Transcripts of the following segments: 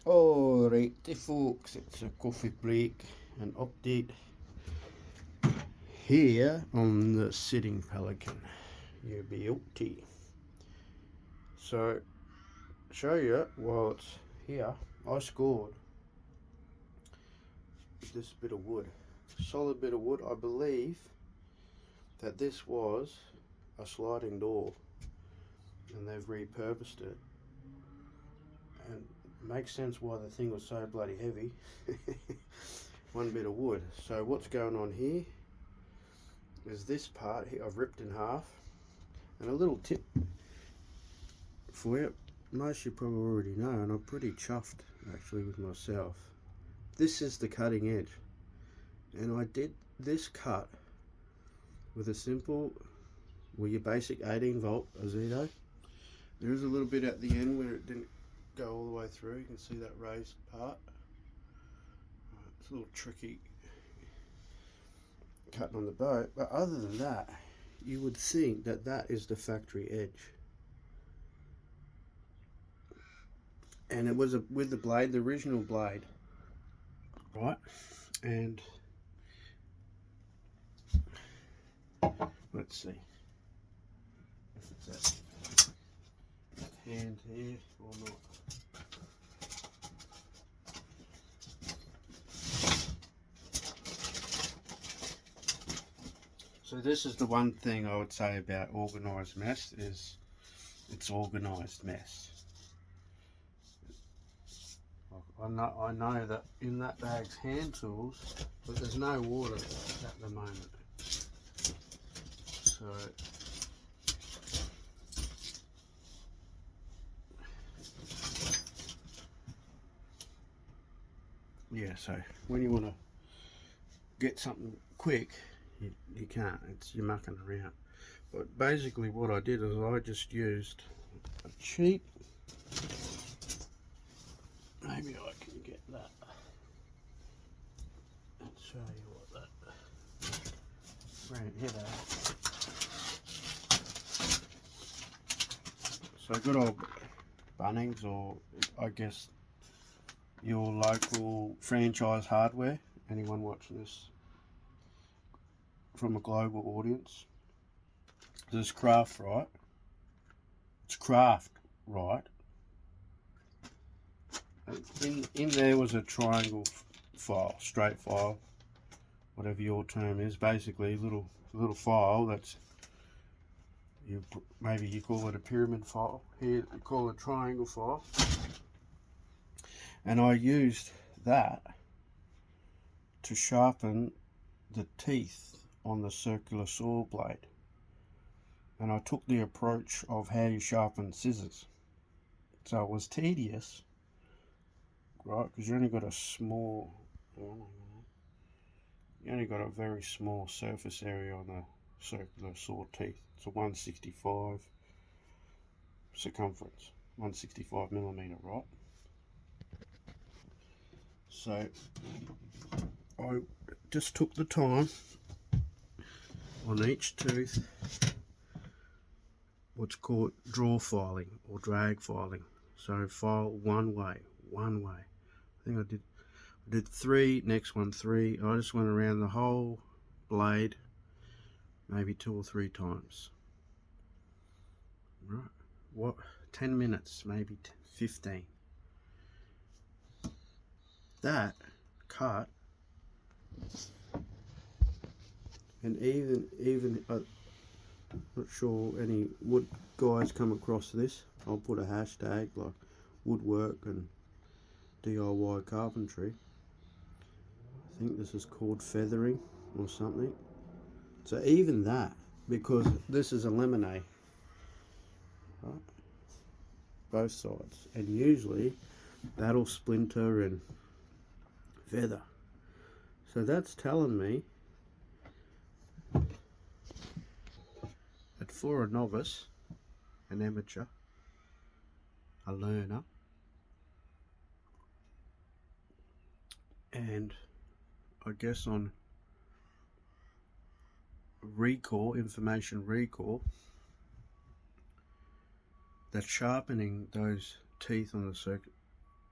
Alright folks, it's a coffee break and update here on the Sitting Pelican UBLT. So, show you while it's here, I scored with this bit of wood. Solid bit of wood. I believe that this was a sliding door and they've repurposed it. And it makes sense why the thing was so bloody heavy. One bit of wood. So what's going on here is this part here I've ripped in half, and a little tip for you, most you probably already know, and I'm pretty chuffed actually with myself. This is the cutting edge, and I did this cut with a simple, well, your basic 18 volt Azeto. There is a little bit at the end where it didn't go all the way through. You can see that raised part. It's a little tricky cutting on the boat, but other than that, you would think that that is the factory edge. And it was with the blade, the original blade, right? And let's see if it's that hand here or not. So this is the one thing I would say about organised mess, is it's organised mess. I know that in that bag's hand tools, but there's no water at the moment. So yeah, so when you want to get something quick, you can't, you're mucking around. But basically what I did is I just used a cheap, maybe I can get that and show you what that brand head at. So good old Bunnings, or I guess your local franchise hardware, anyone watching this from a global audience. This is Craft Right. It's Craft Right. In there was a triangle file, straight file, whatever your term is. Basically, a little file that's, maybe you call it a pyramid file. Here you call it a triangle file. And I used that to sharpen the teeth on the circular saw blade. And I took the approach of how you sharpen scissors. So it was tedious, right? Because you only got a small, you only got a very small surface area on the circular saw teeth. It's a 165 circumference, 165 millimeter, right? So I just took the time on each tooth, what's called draw filing or drag filing. So file one way. I think I did 3, next one 3. I just went around the whole blade maybe 2 or 3 times. Right, what, 10 minutes, maybe 15. That cut, and even I'm not sure any wood guys come across this. I'll put a hashtag like woodwork and DIY carpentry. I think this is called feathering or something. So even that, because this is a lemonade, right? Both sides, and usually that'll splinter and feather. So that's telling me that for a novice, an amateur, a learner, and I guess on recall, information recall, that sharpening those teeth on the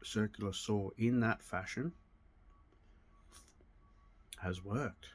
circular saw in that fashion has worked.